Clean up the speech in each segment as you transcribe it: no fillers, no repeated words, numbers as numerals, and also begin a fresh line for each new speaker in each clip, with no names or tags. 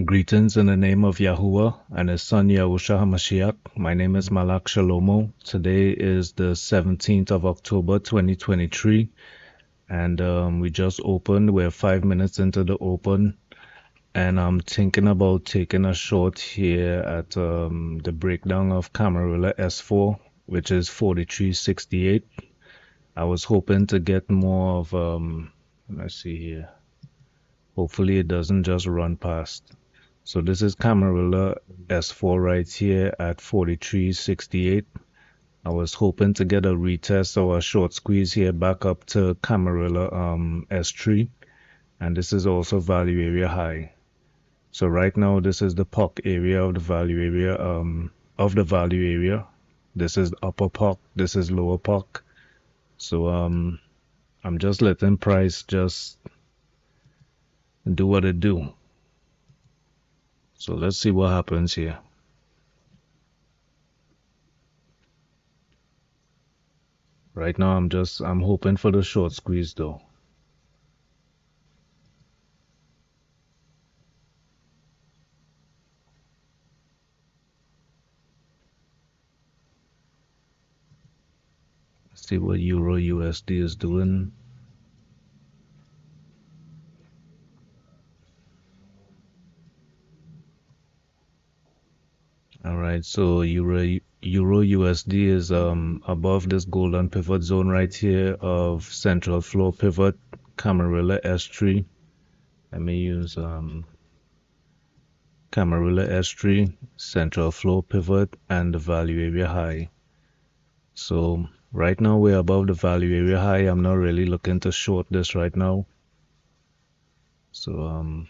Greetings in the name of Yahuwah and His Son Yahushua HaMashiach. My name is Malak Shalomo. Today is the 17th of October 2023, and we just opened. We're 5 minutes into the open, and I'm thinking about taking a short here at the breakdown of Camarilla S4, which is 43.68. I was hoping to get more of, let's see here. Hopefully it doesn't just run past. So this is Camarilla S4 right here at 43.68. I was hoping to get a retest or a short squeeze here back up to Camarilla S3, and this is also value area high. So right now this is the POC area of the value area. This is upper POC, this is lower POC. So I'm just letting price just do what it do. So let's see what happens here. Right now I'm hoping for the short squeeze though. Let's see what Euro USD is doing. Alright, so Euro USD is above this golden pivot zone right here of central floor pivot, Camarilla S3. Let me use Camarilla S3, central floor pivot, and the value area high. So right now we're above the value area high. I'm not really looking to short this right now. So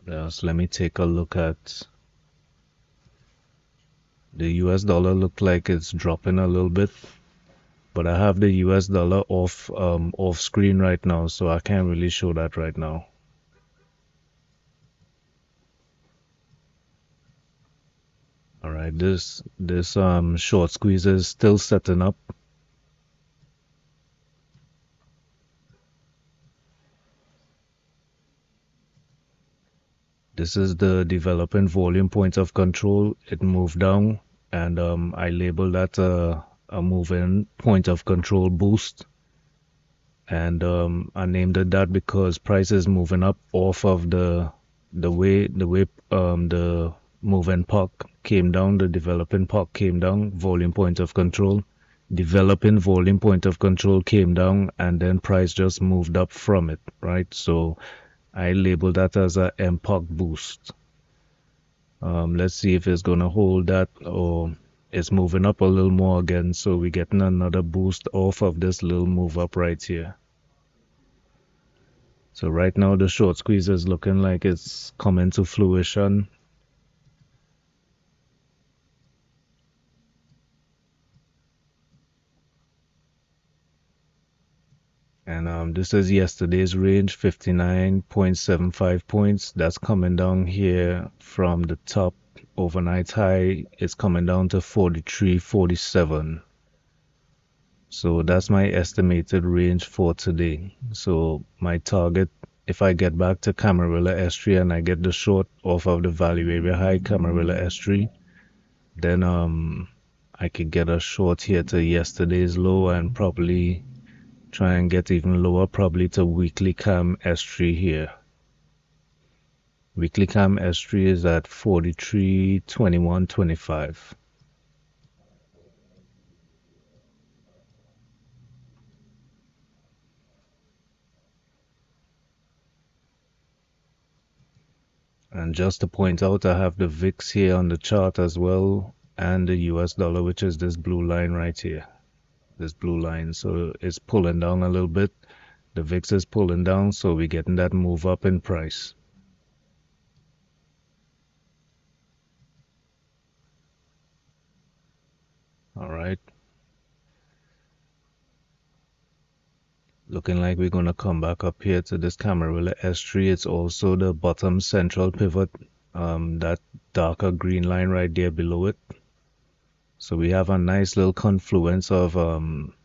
what else? Let me take a look at the US dollar. Look like it's dropping a little bit, but I have the US dollar off screen right now, so I can't really show that right now. All right, this short squeeze is still setting up. This is the developing volume point of control. It moved down, and I labeled that a moving point of control boost, and I named it that because price is moving up off of the way the moving POC came down, the developing POC came down, volume point of control, developing volume point of control came down, and then price just moved up from it, right? So I labeled that as a MPOC boost. Let's see if it's gonna hold that or it's moving up a little more again. So we're getting another boost off of this little move up right here. So right now the short squeeze is looking like it's coming to fruition. And this is yesterday's range, 59.75 points. That's coming down here from the top overnight high. It's coming down to 43.47. So that's my estimated range for today. So my target, if I get back to Camarilla S3 and I get the short off of the value area high, Camarilla S3, then I could get a short here to yesterday's low and probably try and get even lower, probably to weekly cam S3 here. Weekly cam S3 is at 43.21.25. And just to point out, I have the VIX here on the chart as well, and the US dollar, which is this blue line right here. This blue line, so it's pulling down a little bit. The VIX is pulling down, so we're getting that move up in price. All right, looking like we're gonna come back up here to this Camarilla S3. It's also the bottom central pivot, that darker green line right there below it. So we have a nice little confluence of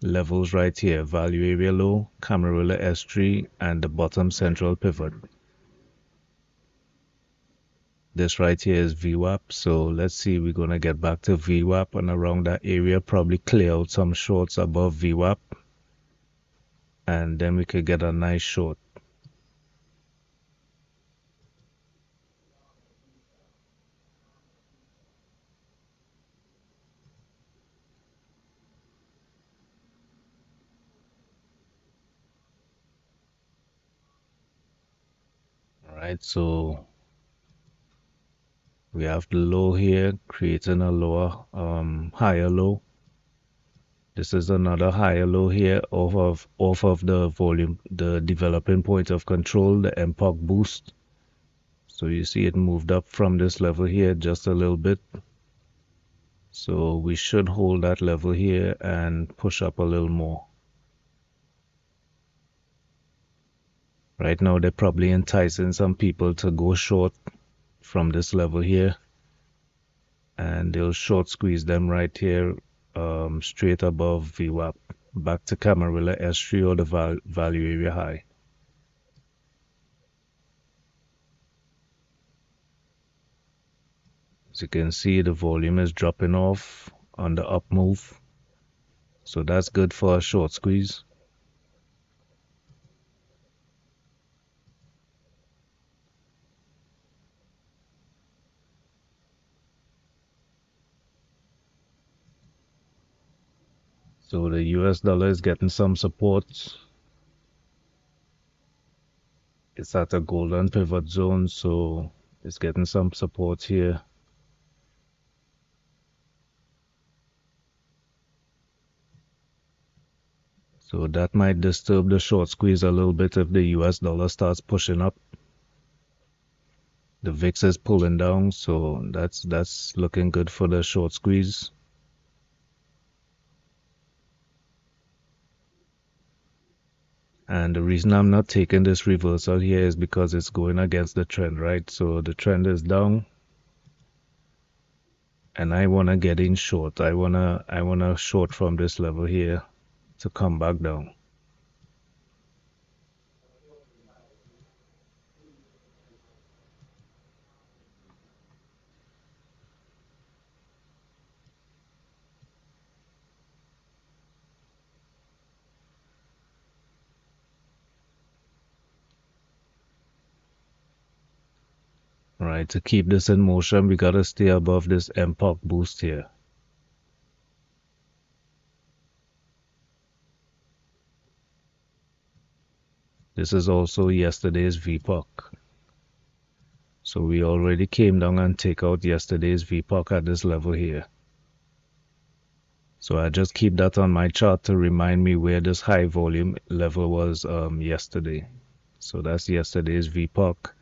levels right here, value area low, Camarilla S3, and the bottom central pivot. This right here is VWAP. So let's see, we're gonna get back to VWAP and around that area, probably clear out some shorts above VWAP, and then we could get a nice short. All right, so we have the low here, creating a lower, higher low. This is another higher low here off of the volume, the developing point of control, the epoch boost. So you see it moved up from this level here just a little bit. So we should hold that level here and push up a little more. Right now they're probably enticing some people to go short from this level here, and they'll short squeeze them right here, straight above VWAP, back to Camarilla S3 or the value area high. As you can see, the volume is dropping off on the up move, so that's good for a short squeeze. So the US dollar is getting some support. It's at a golden pivot zone, so it's getting some support here. So that might disturb the short squeeze a little bit if the US dollar starts pushing up. The VIX is pulling down, so that's looking good for the short squeeze. And the reason I'm not taking this reversal here is because it's going against the trend, right? So the trend is down, and I wanna get in short. I wanna short from this level here to come back down. Right, to keep this in motion, we gotta stay above this epoch boost here. This is also yesterday's VPOC. So we already came down and take out yesterday's VPOC at this level here. So I just keep that on my chart to remind me where this high volume level was yesterday. So that's yesterday's VPOC.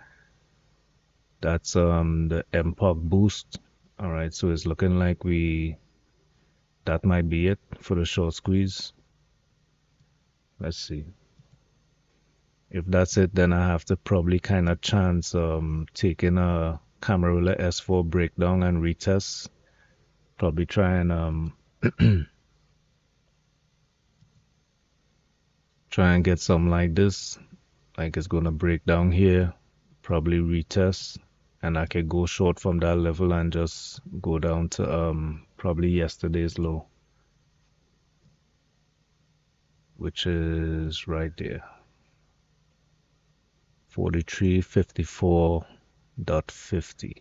That's the epoch boost. All right, so it's looking like that might be it for the short squeeze. Let's see. If that's it, then I have to probably kind of chance taking a Camarilla S4 breakdown and retest. Probably try and try and get something like this. Like it's gonna break down here, probably retest, and I could go short from that level and just go down to probably yesterday's low, which is right there. 4354.50.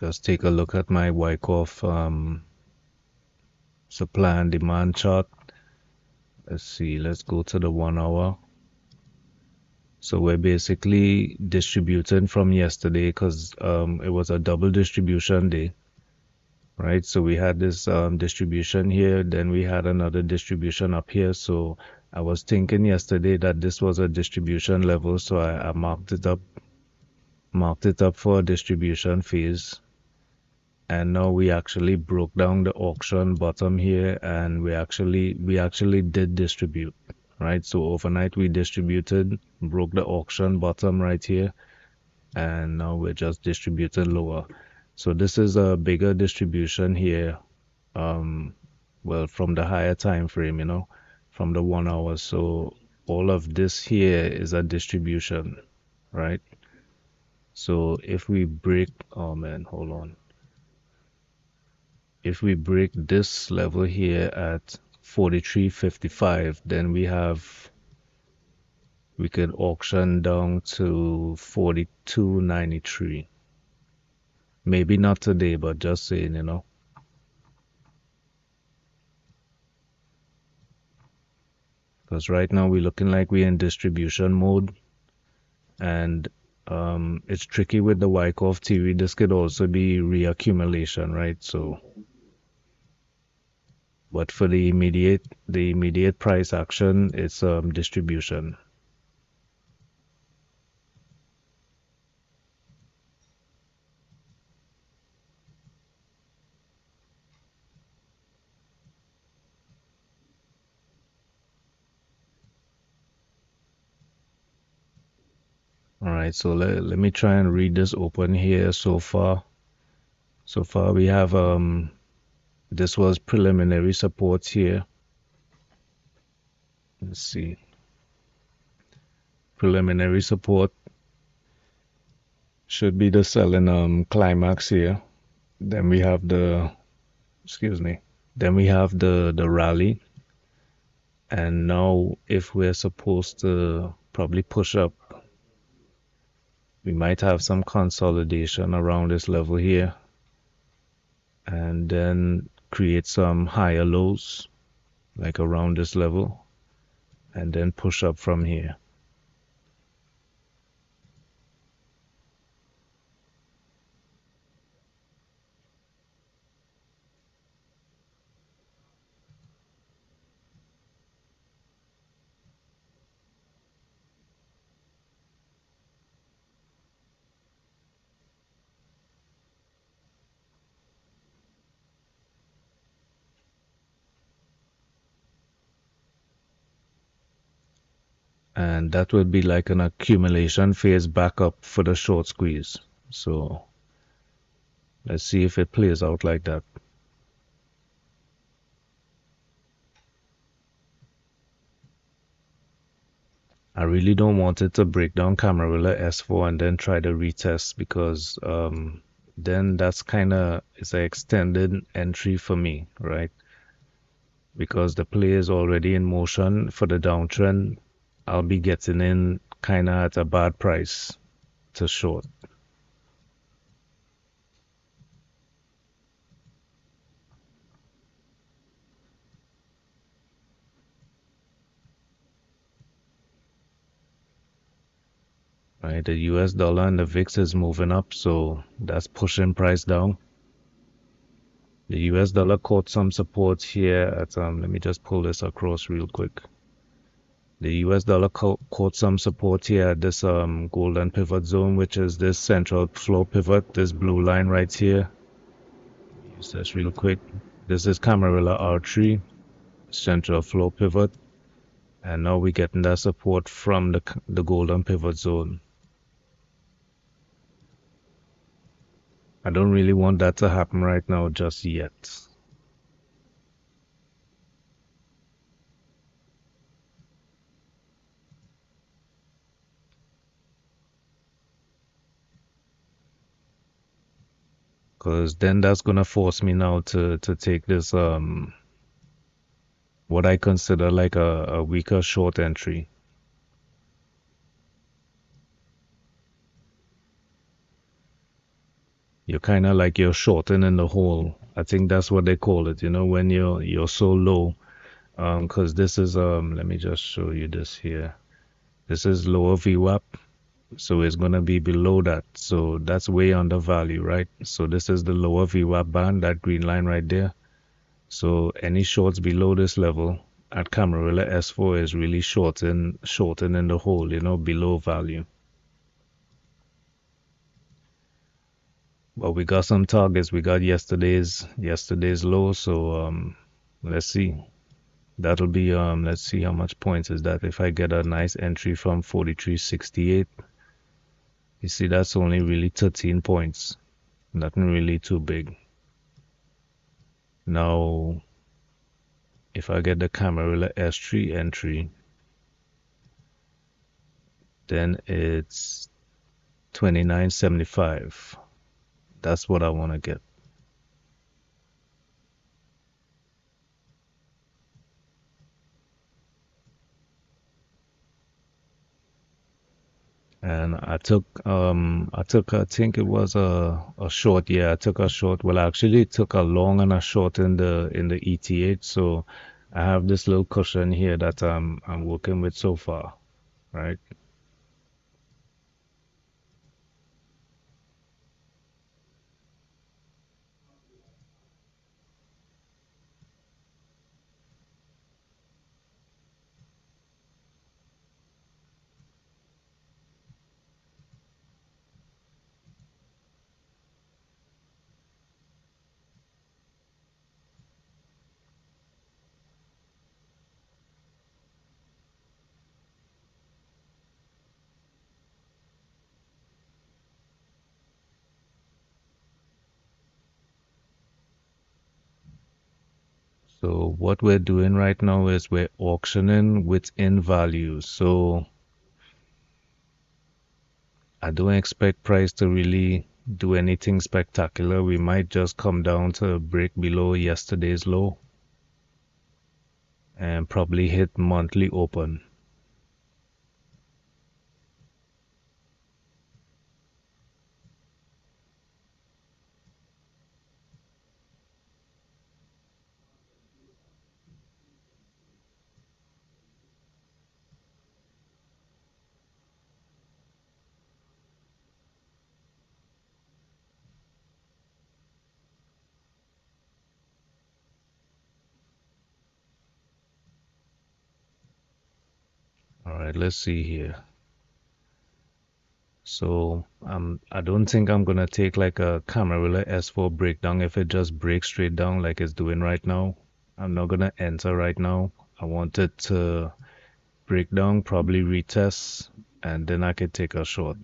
Just take a look at my Wyckoff supply and demand chart. Let's see, let's go to the 1 hour. So we're basically distributing from yesterday because it was a double distribution day, right? So we had this distribution here, then we had another distribution up here. So I was thinking yesterday that this was a distribution level, so I marked it up for a distribution phase. And now we actually broke down the auction bottom here, and we actually did distribute, right? So overnight we distributed, broke the auction bottom right here, and now we're just distributing lower. So this is a bigger distribution here, um, well, from the higher time frame, from the 1 hour. So all of this here is a distribution, right? So if we break, oh man, hold on. If we break this level here at 43.55, then we could auction down to 42.93. Maybe not today, but just saying. Because right now we're looking like we're in distribution mode, and it's tricky with the Wyckoff theory. This could also be reaccumulation, right? So, but for the immediate price action, it's distribution. All right, so let me try and read this open here so far. So far we have this was preliminary support here. Let's see. Preliminary support should be the selling climax here. Then we have excuse me. Then we have the rally. And now if we're supposed to probably push up, we might have some consolidation around this level here and then create some higher lows like around this level and then push up from here. And that would be like an accumulation phase back up for the short squeeze. So let's see if it plays out like that. I really don't want it to break down Camarilla S4 and then try to retest because then that's kind of it's an extended entry for me, right? Because the play is already in motion for the downtrend. I'll be getting in kind of at a bad price to short. Right, the US dollar and the VIX is moving up, so that's pushing price down. The US dollar caught some support here at let me just pull this across real quick. The US dollar caught some support here at this golden pivot zone, which is this central floor pivot, this blue line right here. Use this real quick. This is Camarilla R3, central floor pivot, and now we're getting that support from the golden pivot zone. I don't really want that to happen right now just yet. Because then that's gonna force me now to take this what I consider like a weaker short entry. You're kind of like you're shorting in the hole. I think that's what they call it, when you're so low. Because this is let me just show you this here. This is lower VWAP, so it's gonna be below that. So that's way under value, right? So this is the lower VWAP band, that green line right there. So any shorts below this level at Camarilla S4 is really shorting in the hole, below value. But we got some targets. We got yesterday's low, so let's see. That'll be let's see how much points is that. If I get a nice entry from 43.68, You see, that's only really 13 points. Nothing really too big. Now, if I get the Camarilla S3 entry, then it's 29.75. That's what I want to get. And I think it was a short. Yeah, I took a short. Well, I actually took a long and a short in the ETH. So I have this little cushion here that I'm working with so far, right? So what we're doing right now is we're auctioning within value. So I don't expect price to really do anything spectacular. We might just come down to break below yesterday's low and probably hit monthly open. All right, let's see here. So I don't think I'm gonna take like a Camarilla S4 breakdown if it just breaks straight down like it's doing right now. I'm not gonna enter right now. I want it to break down, probably retest, and then I could take a short.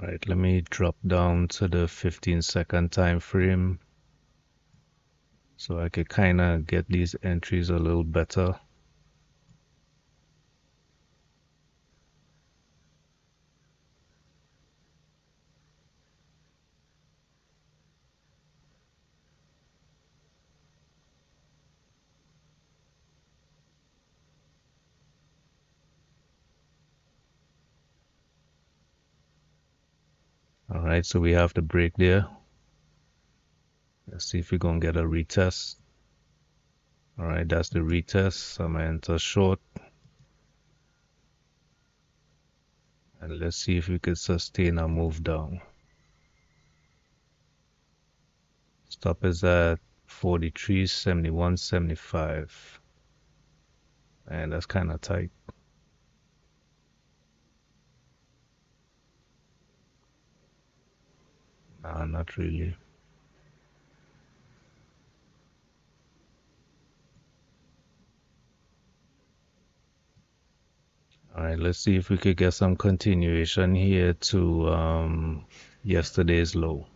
All right, let me drop down to the 15-second time frame so I could kind of get these entries a little better. All right, so we have the break there. Let's see if we're gonna get a retest. All right, that's the retest. I'm gonna enter short, and let's see if we could sustain a move down. Stop is at 43.71.75, and that's kind of tight. Nah, not really. All right, let's see if we could get some continuation here to yesterday's low.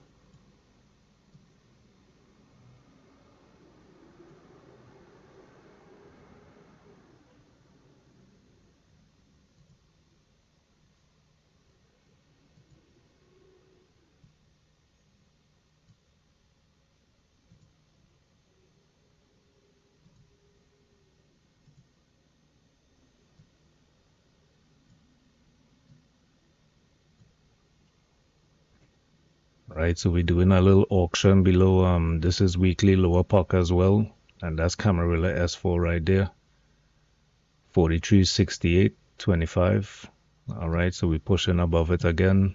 Right, so we're doing a little auction below. This is weekly lower puck as well, and that's Camarilla S4 right there. 43.68.25. All right, so we're pushing above it again.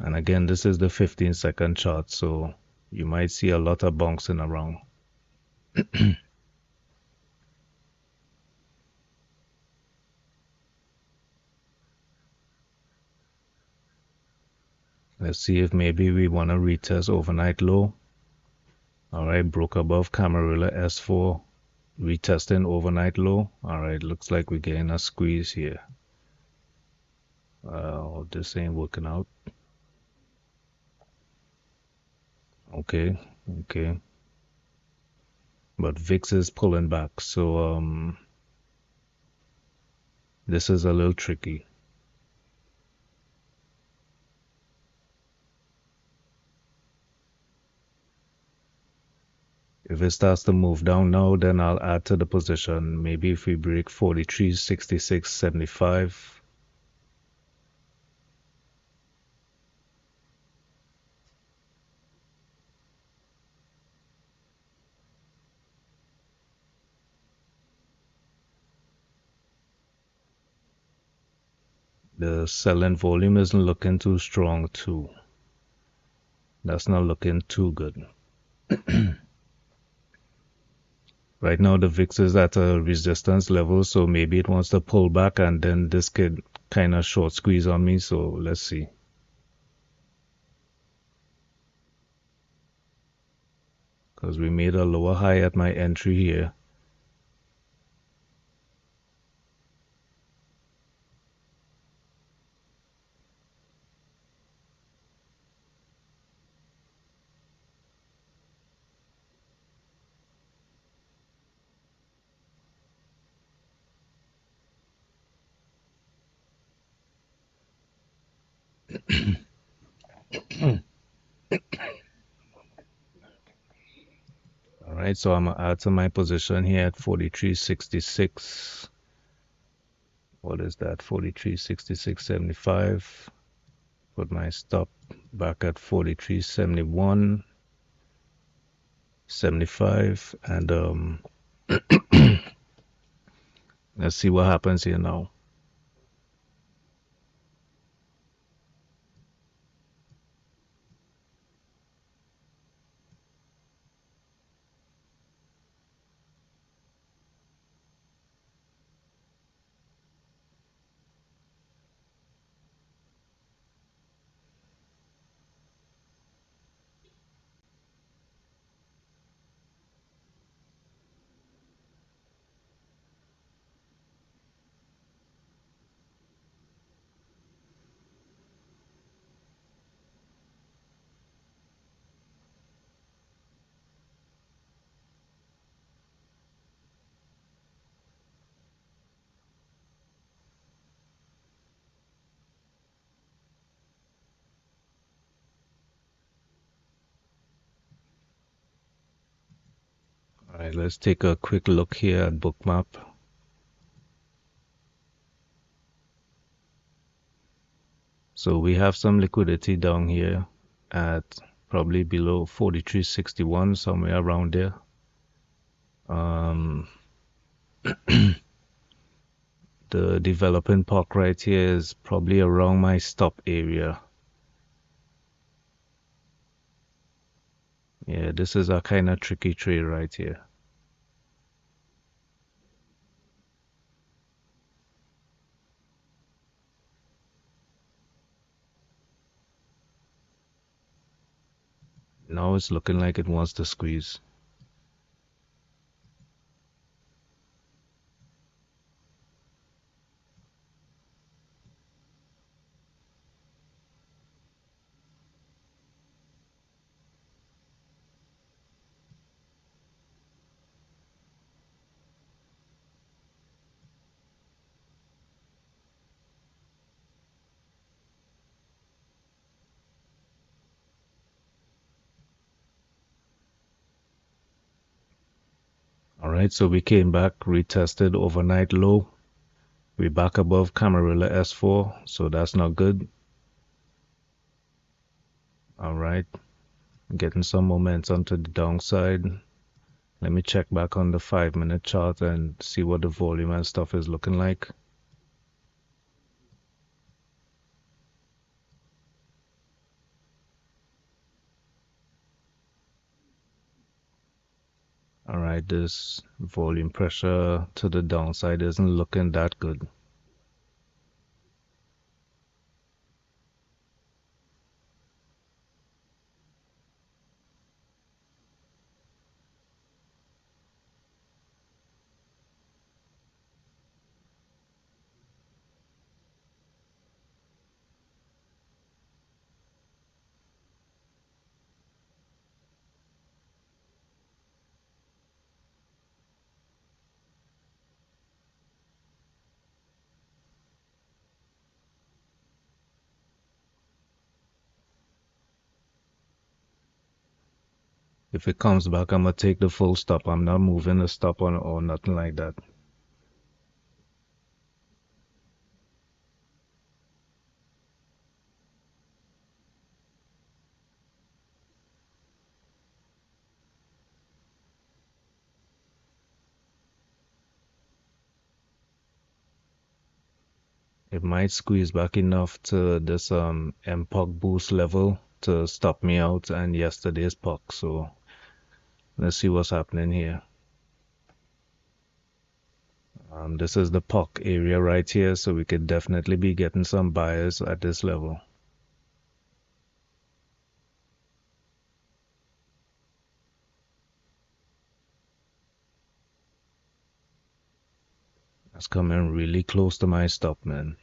And again, this is the 15-second chart, so you might see a lot of bouncing around. Let's see if maybe we want to retest overnight low. All right, broke above Camarilla S4, retesting overnight low. All right, looks like we're getting a squeeze here. This ain't working out. Okay, okay. But VIX is pulling back, so this is a little tricky. If it starts to move down now, then I'll add to the position. Maybe if we break 43.6675. The selling volume isn't looking too strong too. That's not looking too good. Right now the VIX is at a resistance level, so maybe it wants to pull back and then this could kind of short squeeze on me, so let's see. Because we made a lower high at my entry here. All right, so I'm gonna add to my position here at 43.66. What is that? 43.6675. Put my stop back at 43.71.75, and let's see what happens here now. All right, let's take a quick look here at bookmap. So we have some liquidity down here at probably below 43.61, somewhere around there. The developing park right here is probably around my stop area. Yeah, this is a kind of tricky trade right here. Now it's looking like it wants to squeeze. All right, so we came back, retested overnight low. We're back above Camarilla S4, so that's not good. All right, getting some momentum to the downside. Let me check back on the 5-minute chart and see what the volume and stuff is looking like. All right, this volume pressure to the downside isn't looking that good. If it comes back, I'm gonna take the full stop. I'm not moving the stop on or nothing like that. It might squeeze back enough to this MPOC boost level to stop me out and yesterday's POC. So let's see what's happening here. This is the POC area right here, so we could definitely be getting some buyers at this level. That's coming really close to my stop, man.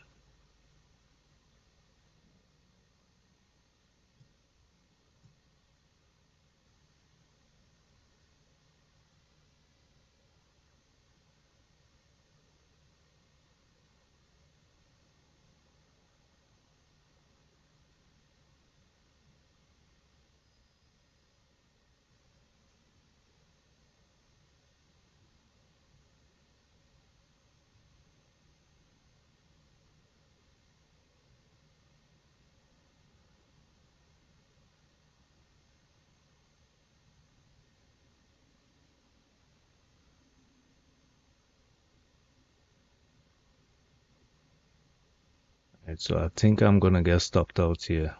Right, so I think I'm gonna get stopped out here.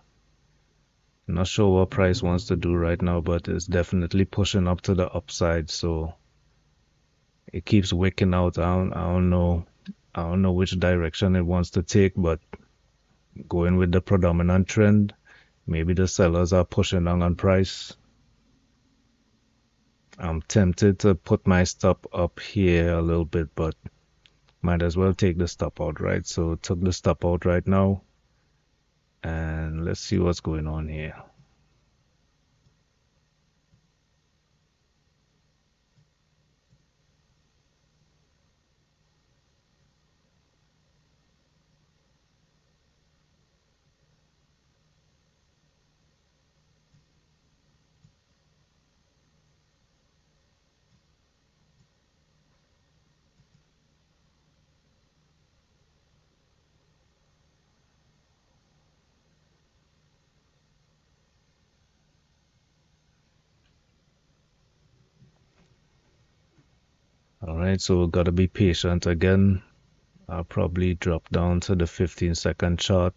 Not sure what price wants to do right now, but it's definitely pushing up to the upside, so it keeps wicking out. I don't know which direction it wants to take, but going with the predominant trend, maybe the sellers are pushing down on price. I'm tempted to put my stop up here a little bit, but might as well take the stop out, right? So took the stop out right now, and let's see what's going on here. All right, so we gotta be patient again. I'll probably drop down to the 15-second chart.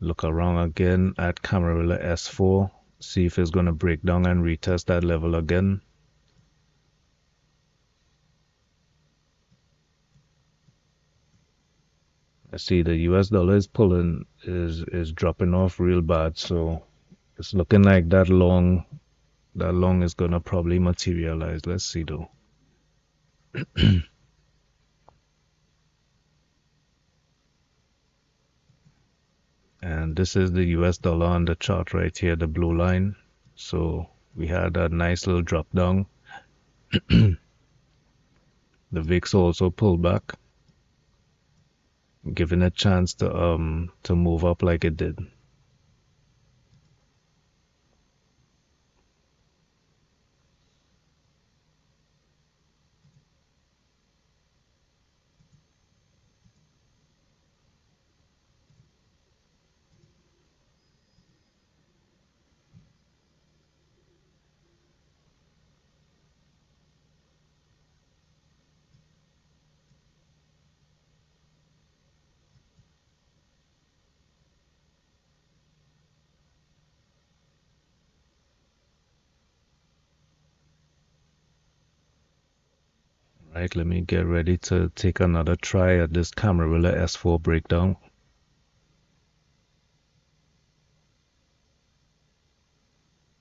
Look around again at Camarilla S4. See if it's gonna break down and retest that level again. I see the US dollar is pulling is dropping off real bad, so it's looking like that long is gonna probably materialize. Let's see though. And this is the US dollar on the chart right here, the blue line. So we had a nice little drop down. The VIX also pulled back, giving a chance to move up like it did. Right, let me get ready to take another try at this Camarilla S4 breakdown.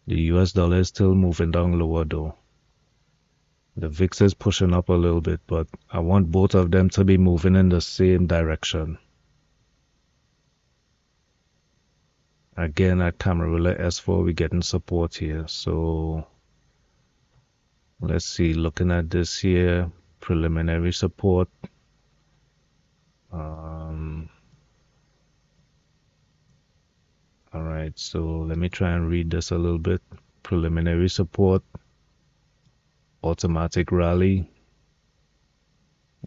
The US dollar is still moving down lower though. The VIX is pushing up a little bit, but I want both of them to be moving in the same direction. Again, at Camarilla S4, we're getting support here. So let's see, looking at this here, preliminary support. All right, so let me try and read this a little bit. Preliminary support, automatic rally,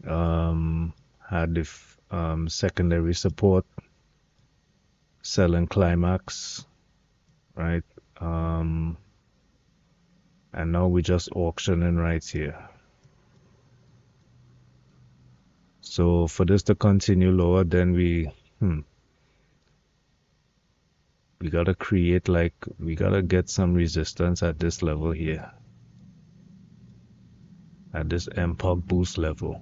had the secondary support, selling climax, right? And now we're just auctioning right here. So for this to continue lower, then we gotta create, like, we gotta get some resistance at this level here, at this MPOG boost level.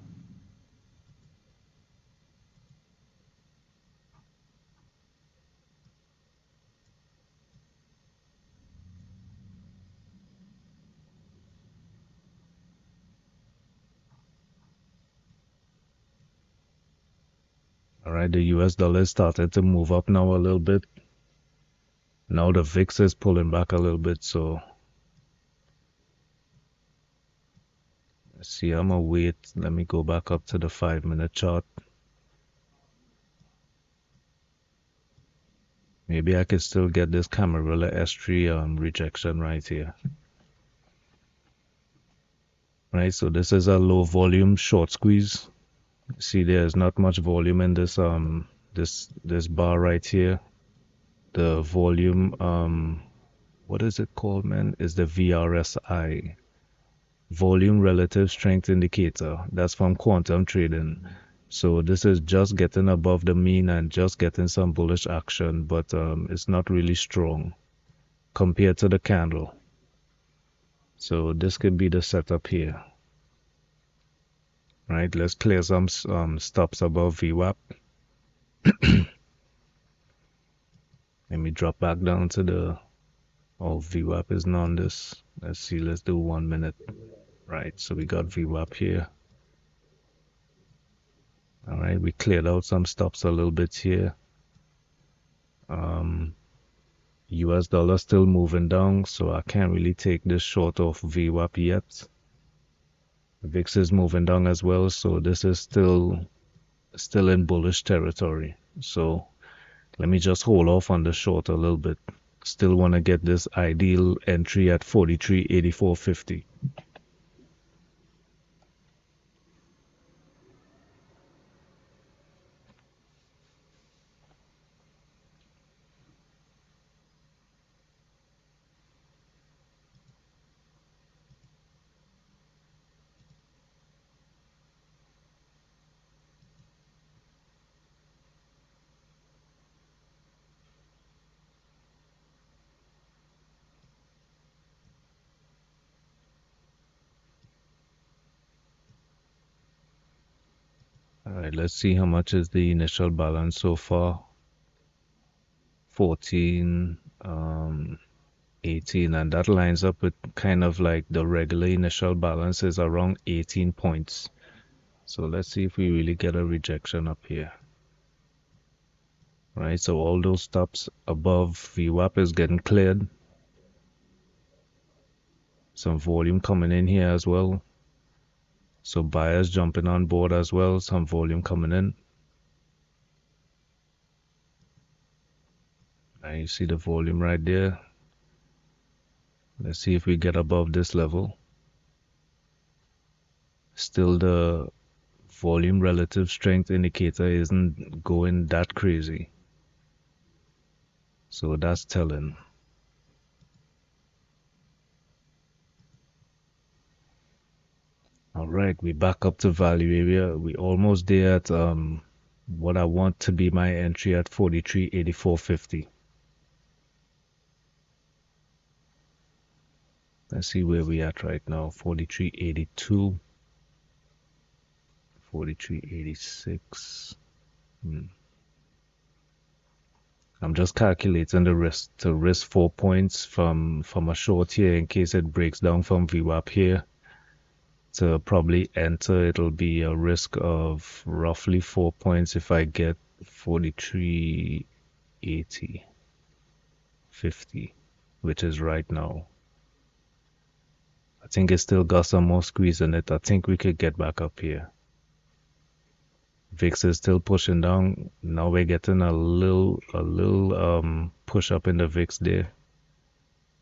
All right, the US dollar started to move up now a little bit. Now the VIX is pulling back a little bit, so let's see, I'm gonna wait. Let me go back up to the 5-minute chart. Maybe I could still get this Camarilla S3 rejection right here. Right, so this is a low volume short squeeze. See, there's not much volume in this this bar right here. The volume, what is it called, man? Is the VRSI, volume relative strength indicator. That's from quantum trading. So this is just getting above the mean and just getting some bullish action, but it's not really strong compared to the candle. So this could be the setup here. Right, let's clear some stops above VWAP. Let me drop back down to the, oh, VWAP is not on this. Let's see, let's do 1 minute. Right, so we got VWAP here. All right, we cleared out some stops a little bit here. US dollar still moving down, so I can't really take this short of VWAP yet. VIX is moving down as well, so this is still in bullish territory. So let me just hold off on the short a little bit. Still want to get this ideal entry at 43.8450. All right, let's see how much is the initial balance so far. 14, 18, and that lines up with kind of like the regular initial balance is around 18 points. So let's see if we really get a rejection up here. Right, so all those stops above VWAP is getting cleared. Some volume coming in here as well. So buyers jumping on board as well, some volume coming in. And you see the volume right there. Let's see if we get above this level. Still the volume relative strength indicator isn't going that crazy. So that's telling. All right, we back up to value area. We almost there at what I want to be my entry at 43.8450. Let's see where we at right now. 43.82. 43.86. Hmm. I'm just calculating the risk to risk 4 points from a short here in case it breaks down from VWAP here to probably enter. It'll be a risk of roughly 4 points if I get 43.80, 50, which is right now. I think it's still got some more squeeze in it. I think we could get back up here. VIX is still pushing down. Now we're getting a little push up in the VIX there.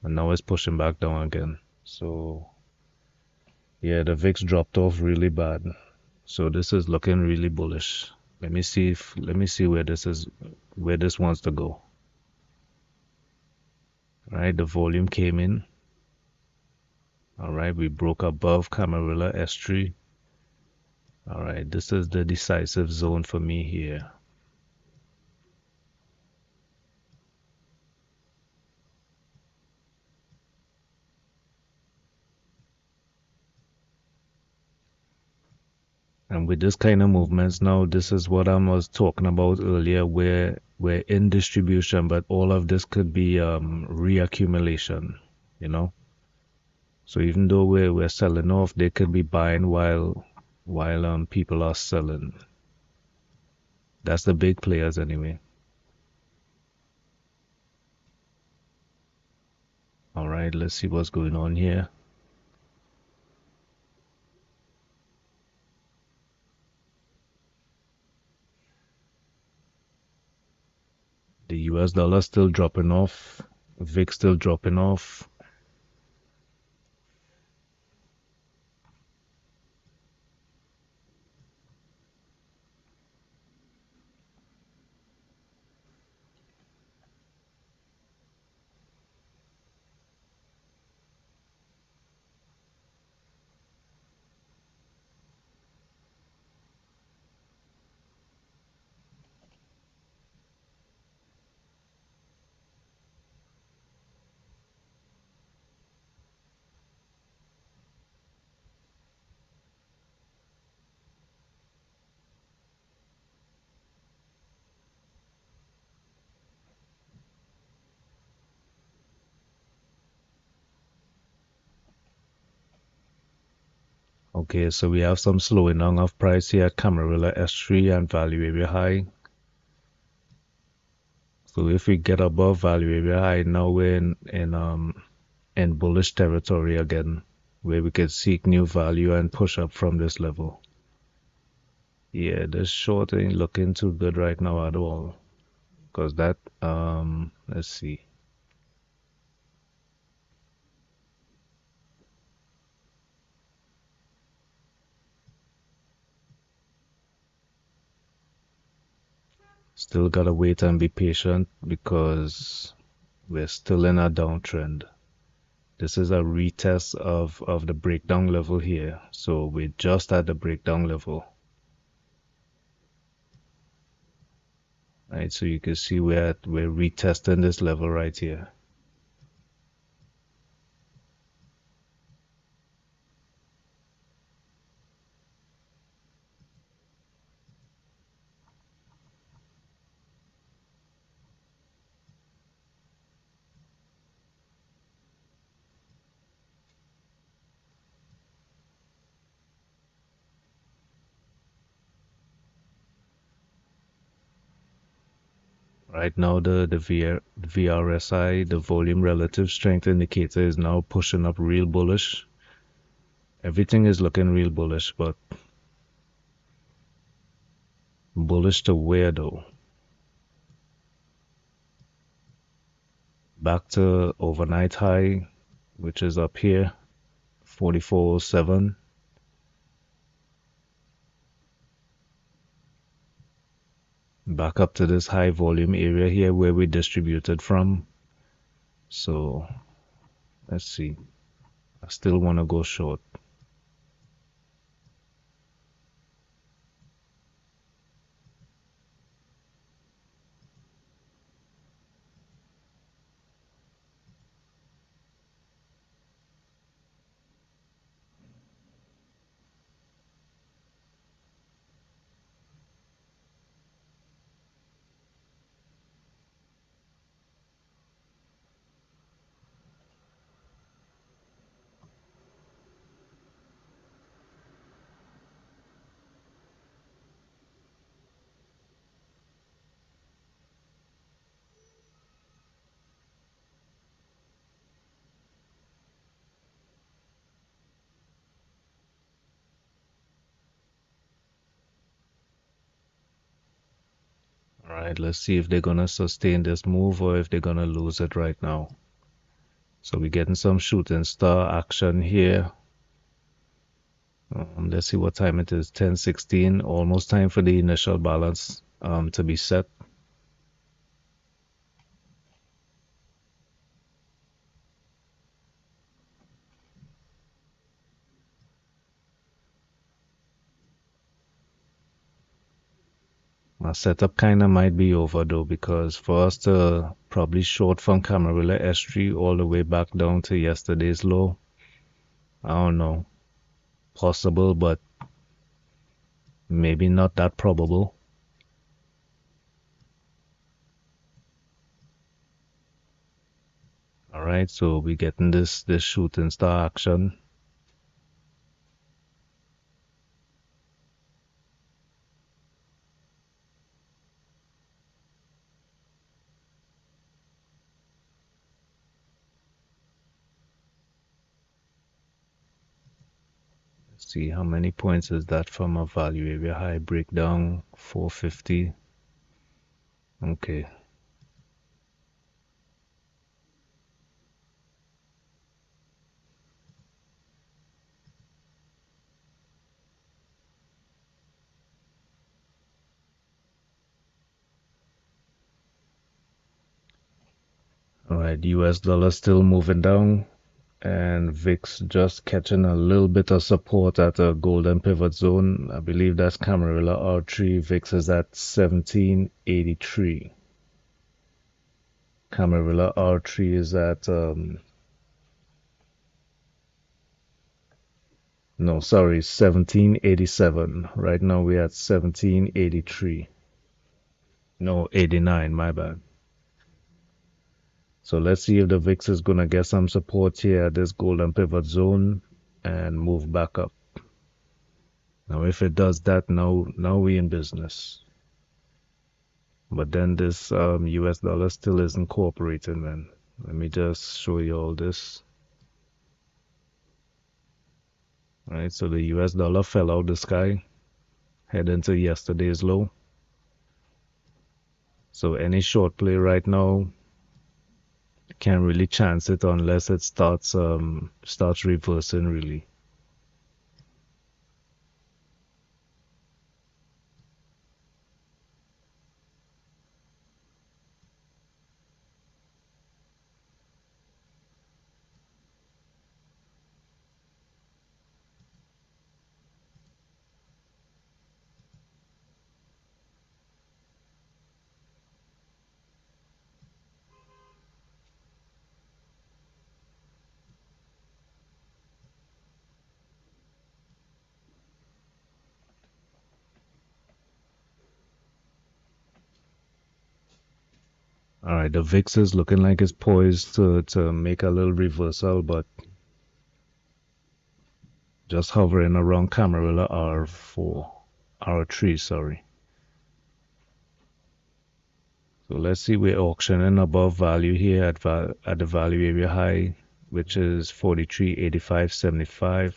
And now it's pushing back down again. So yeah, the VIX dropped off really bad. So this is looking really bullish. Let me see where this wants to go. All right, the volume came in. All right, we broke above Camarilla S3. All right, this is the decisive zone for me here. And with this kind of movements now, this is what I was talking about earlier, where we're in distribution, but all of this could be reaccumulation, you know. So even though we're selling off, they could be buying while people are selling. That's the big players anyway. All right, let's see what's going on here. The US dollar still dropping off, VIX still dropping off. Okay, so we have some slowing down of price here at Camarilla S3 and value area high. So if we get above value area high, now we're in bullish territory again, where we can seek new value and push up from this level. Yeah, this short ain't looking too good right now at all. Because that let's see. Still gotta wait and be patient because we're still in a downtrend. This is a retest of the breakdown level here. So we're just at the breakdown level. Right, so you can see we're retesting this level right here. Right now the VRSI, the volume relative strength indicator, is now pushing up real bullish. Everything is looking real bullish, but bullish to where though? Back to overnight high, which is up here, 4407. Back up to this high volume area here where we distributed from. So let's see. I still want to go short. All right, let's see if they're gonna sustain this move or if they're gonna lose it right now. So we're getting some shooting star action here. Let's see what time it is. 10:16. Almost time for the initial balance to be set. My setup kind of might be over though, because for us to probably short from Camarilla S3 all the way back down to yesterday's low, I don't know. Possible, but maybe not that probable. All right, so we getting this shooting star action. Let's see how many points is that from a value area high breakdown. 450. Okay. All right, US dollar still moving down, and VIX just catching a little bit of support at a golden pivot zone. I believe that's Camarilla R3. VIX is at 1783. Camarilla R3 is at no, sorry, 1787. Right now we're at 1783. No, 89, my bad. So let's see if the VIX is gonna get some support here at this golden pivot zone and move back up. Now, if it does that, now we in business. But then this US dollar still isn't cooperating, man. Let me just show you all this. All right, so the US dollar fell out the sky, head into yesterday's low. So any short play right now can't really chance it unless it starts reversing really. All right, the VIX is looking like it's poised to make a little reversal, but just hovering around Camarilla R4, R3, sorry. So let's see, we're auctioning above value here at the value area high, which is 43.8575.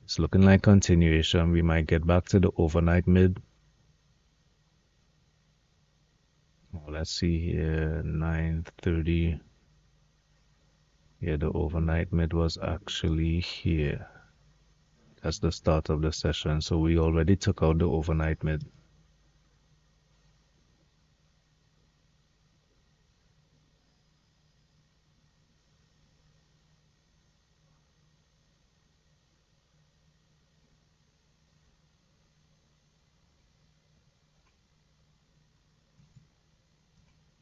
It's looking like continuation. We might get back to the overnight mid. Oh, let's see here, 9:30. Yeah, the overnight mid was actually here. That's the start of the session. So we already took out the overnight mid.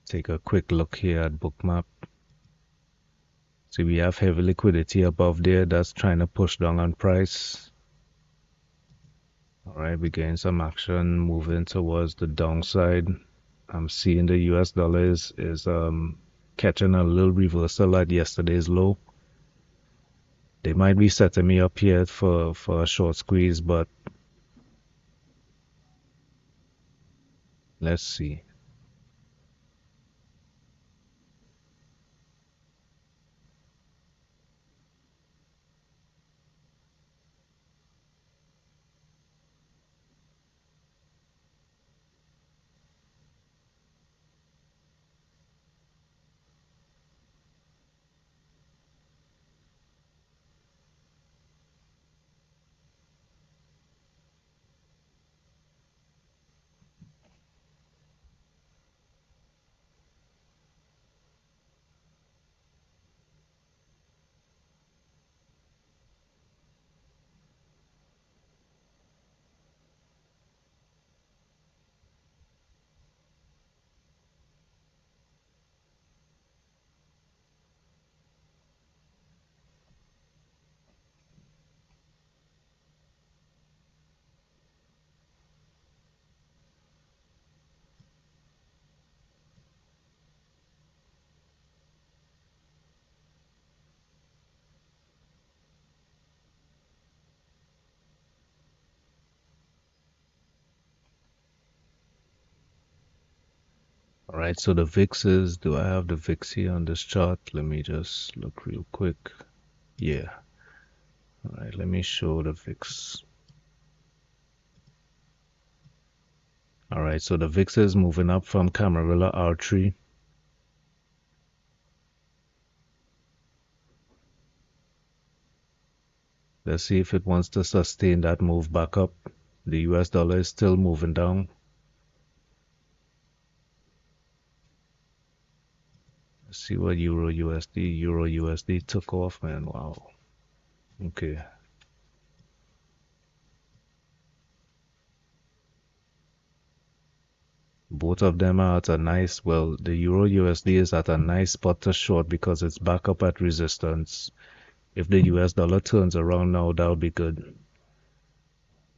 Take a quick look here at bookmap. See, we have heavy liquidity above there that's trying to push down on price. All right, we're getting some action moving towards the downside. I'm seeing the US dollar is catching a little reversal at yesterday's low. They might be setting me up here for a short squeeze, but let's see. All right, so the VIX is, do I have the VIX here on this chart? Let me just look real quick. Yeah. All right, let me show the VIX. All right, so the VIX is moving up from Camarilla R3. Let's see if it wants to sustain that move back up. The US dollar is still moving down. Let's see what Euro USD. Euro USD took off, man. Wow. Okay. Both of them are at a nice, well, the Euro USD is at a nice spot to short because it's back up at resistance. If the US dollar turns around now, that'll be good.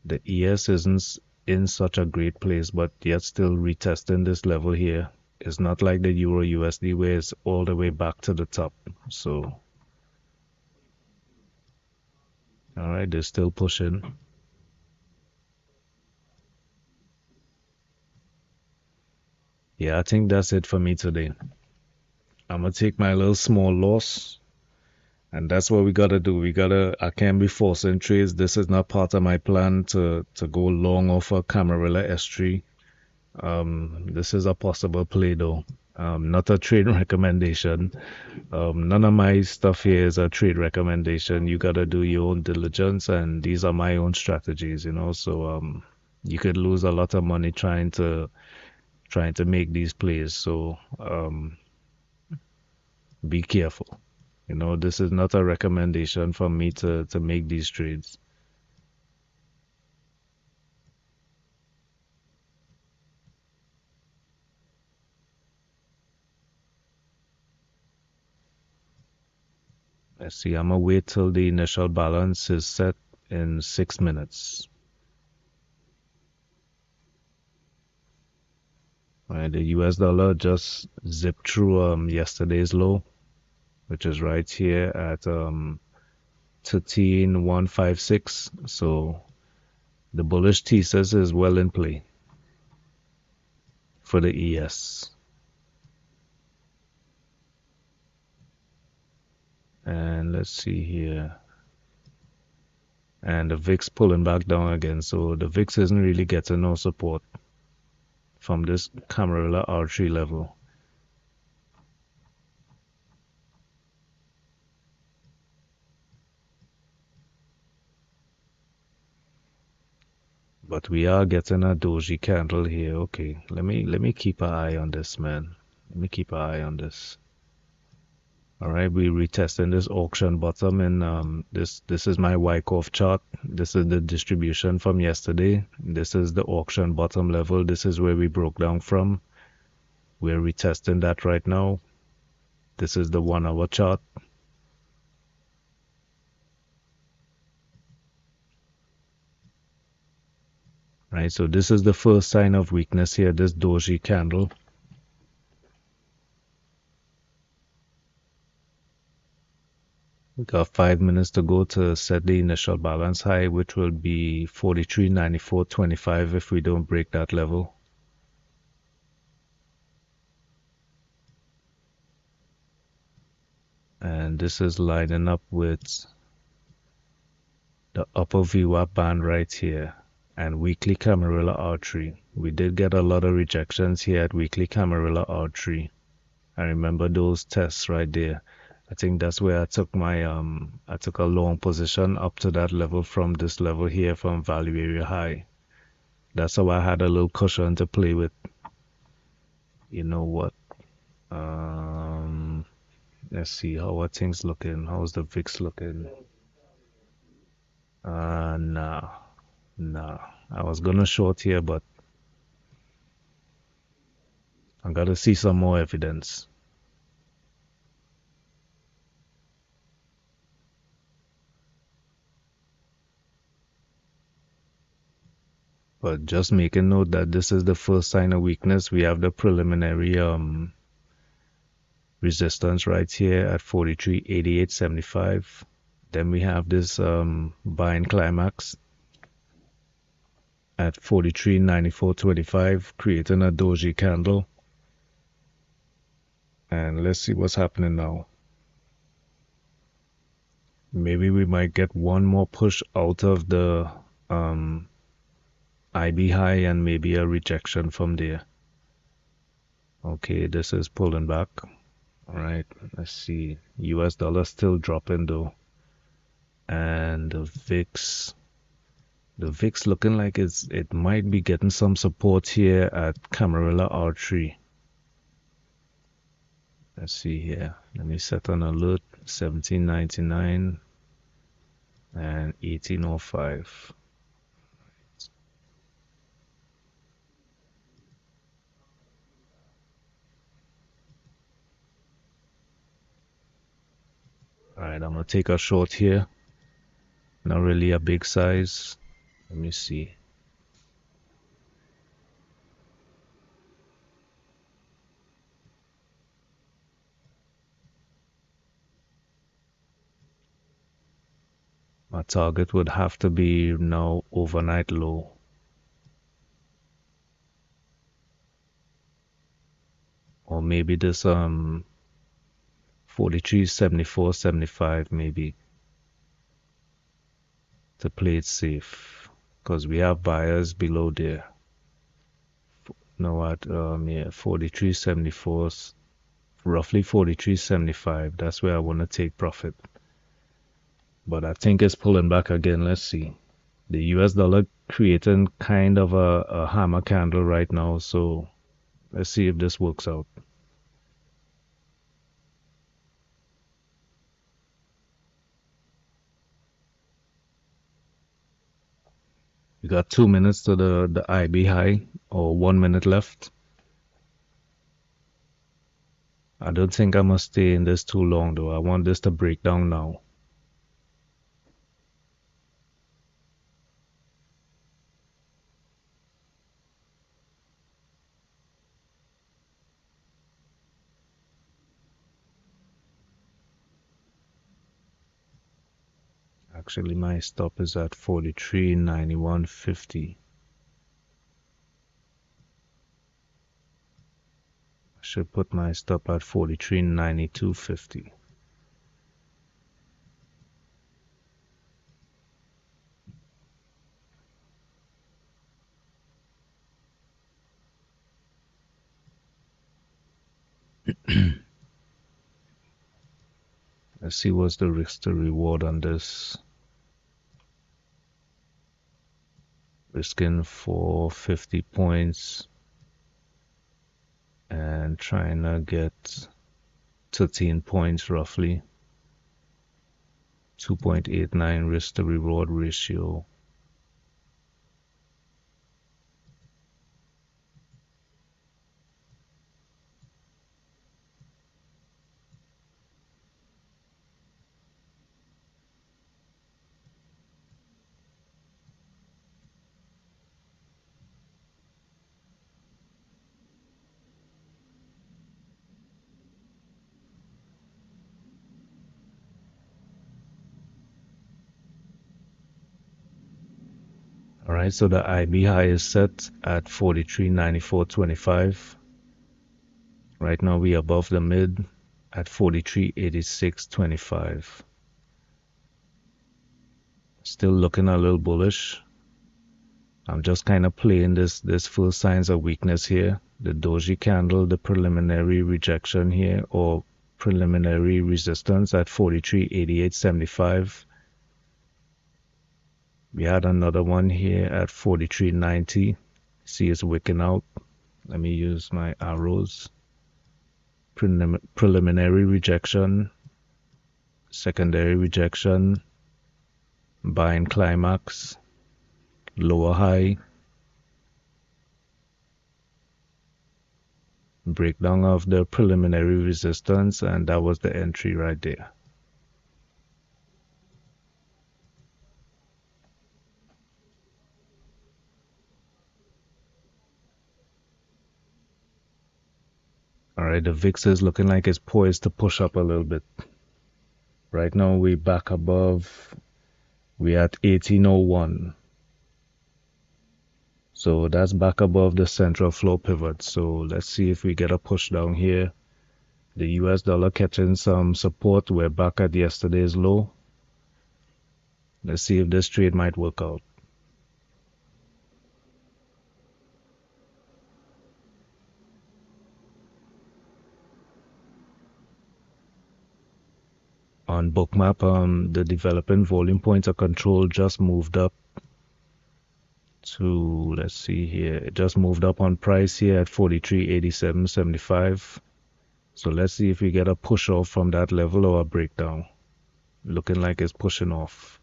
The ES isn't in such a great place, but yet still retesting this level here. It's not like the Euro USD where it's all the way back to the top. So, all right, they're still pushing. Yeah, I think that's it for me today. I'm gonna take my little small loss, and that's what we gotta do. I can't be forcing trades. This is not part of my plan to go long off a Camarilla S3. This is a possible play though. Not a trade recommendation. None of my stuff here is a trade recommendation. You gotta do your own diligence, and these are my own strategies, you know. So you could lose a lot of money trying to make these plays. So be careful. You know, this is not a recommendation for me to make these trades. Let's see, I'm gonna wait till the initial balance is set in 6 minutes. Right, the US dollar just zipped through yesterday's low, which is right here at 13156. So the bullish thesis is well in play for the ES. And let's see here. And the VIX pulling back down again. So the VIX isn't really getting no support from this Camarilla R3 level. But we are getting a doji candle here. Okay, let me keep an eye on this, man. Let me keep an eye on this. All right, we retesting this auction bottom, and this is my Wyckoff chart. This is the distribution from yesterday. This is the auction bottom level. This is where we broke down from. We're retesting that right now. This is the 1 hour chart. Right, so this is the first sign of weakness here, this doji candle. We got 5 minutes to go to set the initial balance high, which will be 43.94.25 if we don't break that level. And this is lining up with the upper VWAP band right here and weekly Camarilla R3. We did get a lot of rejections here at weekly Camarilla R3. I remember those tests right there. I think that's where I took I took a long position up to that level from this level here from value area high. That's how I had a little cushion to play with. You know what? Let's see, how are things looking? How's the VIX looking? Nah. I was gonna short here, but I gotta see some more evidence. But just making note that this is the first sign of weakness. We have the preliminary resistance right here at 43.8875. Then we have this buying climax at 43.9425, creating a doji candle. And let's see what's happening now. Maybe we might get one more push out of the IB high and maybe a rejection from there. Okay, this is pulling back. All right, let's see. US dollar still dropping though. And the VIX looking like it might be getting some support here at Camarilla R3. Let's see here. Let me set an alert. 1799 and 1805. All right, I'm gonna take a short here. Not really a big size. Let me see. My target would have to be now overnight low. Or maybe this 43, 74, 75 maybe to play it safe. Because we have buyers below there. No, at yeah, 43.74, roughly 43.75. That's where I want to take profit. But I think it's pulling back again. Let's see. The US dollar creating kind of a hammer candle right now. So let's see if this works out. We got 2 minutes to the IB high, or 1 minute left. I don't think I must stay in this too long though. I want this to break down now. Actually, my stop is at 43.91.50. I should put my stop at 43.92.50. Let's see what's the risk to reward on this. Risking for 50 points and trying to get 13 points roughly. 2.89 risk to reward ratio. All right, so the IB high is set at 43.94.25. Right now we are above the mid at 43.86.25. Still looking a little bullish. I'm just kind of playing this full signs of weakness here. The doji candle, the preliminary rejection here, or preliminary resistance at 43.88.75. We had another one here at 43.90. See it's wicking out. Let me use my arrows. Preliminary rejection, secondary rejection, buying climax, lower high, breakdown of the preliminary resistance, and that was the entry right there. All right, the VIX is looking like it's poised to push up a little bit. Right now we back above, we at 1801. So that's back above the central floor pivot. So let's see if we get a push down here The US dollar catching some support. We're back at yesterday's low. Let's see if this trade might work out. On bookmap, the developing volume points of control just moved up to, let's see here, it just moved up on price here at 43.8775. So let's see if we get a push off from that level or a breakdown. Looking like it's pushing off.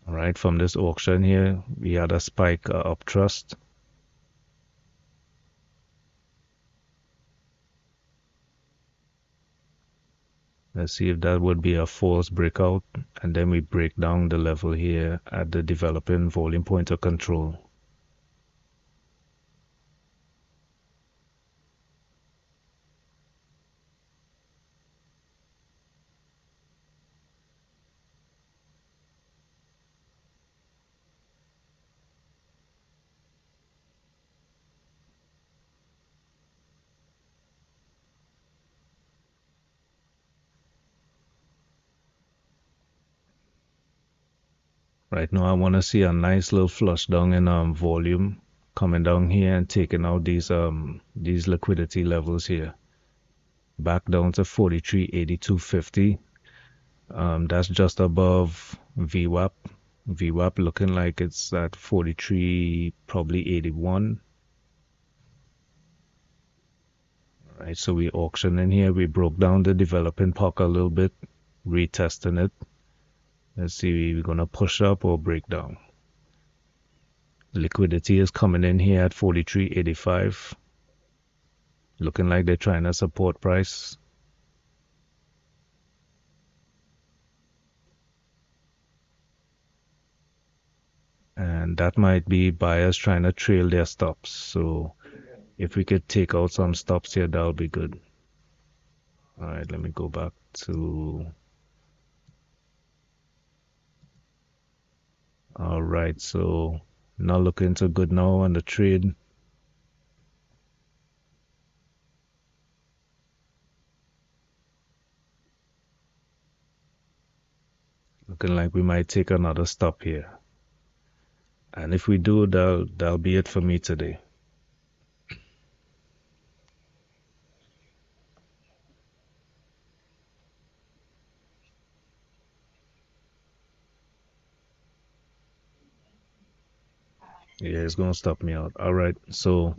All right, from this auction here, we had a spike up trust. Let's see if that would be a false breakout, and then we break down the level here at the developing volume point of control. Right now, I want to see a nice little flush down in volume coming down here and taking out these liquidity levels here. Back down to 43.8250. That's just above VWAP. VWAP looking like it's at 43, probably 81. All right, so we auctioned in here. We broke down the developing puck a little bit, retesting it. Let's see, we're gonna push up or break down. Liquidity is coming in here at 43.85. Looking like they're trying to support price. And that might be buyers trying to trail their stops. So if we could take out some stops here, that'll be good. All right, let me go back to. All right, so not looking so good now on the trade. Looking like we might take another stop here. And if we do, that'll be it for me today. Yeah, it's gonna stop me out. All right, so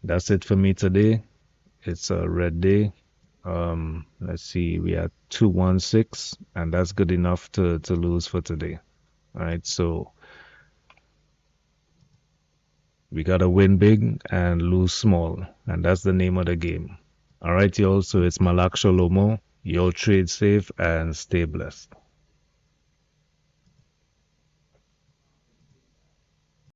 that's it for me today. It's a red day. Let's see, we are 216, and that's good enough to lose for today. All right, so we gotta win big and lose small, and that's the name of the game. All right, y'all. So it's Malak Shalomo. Y'all trade safe and stay blessed.